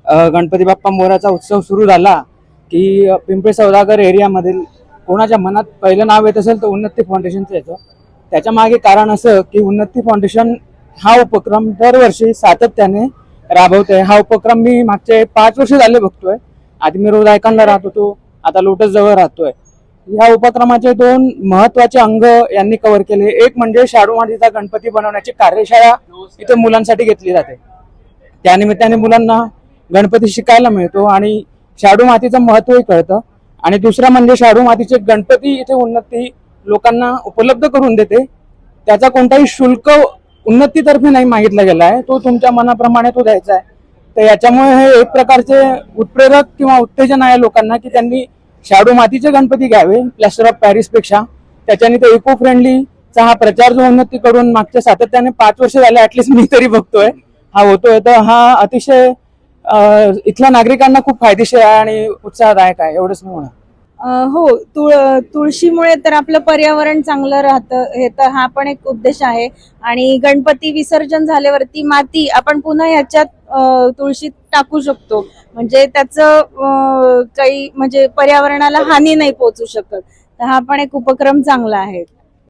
गणपती बाप्पा मोरयाचा उत्सव सुरू झाला की पिंपरी सौदागर एरियामधील कोणाच्या मनात पहिलं नाव येत असेल तर उन्नती फाउंडेशनचं येतं। त्याच्या मागे कारण असं की उन्नती फाउंडेशन हा उपक्रम दरवर्षी सातत्याने राबवतोय। हा उपक्रम मी मागचे 5 वर्ष झाले बघतोय। आधी मी रोज ऐकायला राहत होतो, आता लोटस जवळ राहतोय। या उपक्रमाचे 2 महत्वाचे अंग यांनी कव्हर केले। एक म्हणजे शाडू मातीचा गणपती बनवण्याची कार्यशाळा इथे मुलांसाठी घेतली जाते। त्यानिमित्ताने मुलांना गणपती शिकायला मिळतो आणि शाडू मातीचं महत्वही कळतं। आणि दुसरा म्हणजे शाडू मातीचे गणपती इथे उन्नती लोकांना उपलब्ध करून देते। त्याचा कोणताही शुल्क उन्नतीतर्फे नाही मागितला गेला आहे, तो तुमच्या मनाप्रमाणे तो द्यायचा आहे। तर याच्यामुळे हे एक प्रकारचे उत्प्रेरक किंवा उत्तेजन आहे लोकांना की त्यांनी शाडू मातीचे गणपती घ्यावे प्लॅस्टर ऑफ पॅरिस पेक्षा। त्याच्याने तो इको फ्रेंडलीचा हा प्रचार जो उन्नतीकडून मागच्या सातत्याने 5 वर्ष झाले ऍटलिस्ट मी तरी बघतोय हा होतोय, तर हा अतिशय इथल्या नागरिकांना खूप फायदेशीर आहे आणि उत्साहदायक आहे, एवढंच मी म्हणतो। हो, तुळशीमुळे तर आपलं पर्यावरण चांगलं राहतं, हे तर हा पण एक उद्देश आहे। आणि गणपती विसर्जन झाल्यावरती माती आपण पुन्हा ह्याच्यात तुळशीत टाकू शकतो, म्हणजे त्याचं काही म्हणजे पर्यावरणाला हानी नाही पोहोचू शकत। तर हा पण एक उपक्रम चांगला आहे।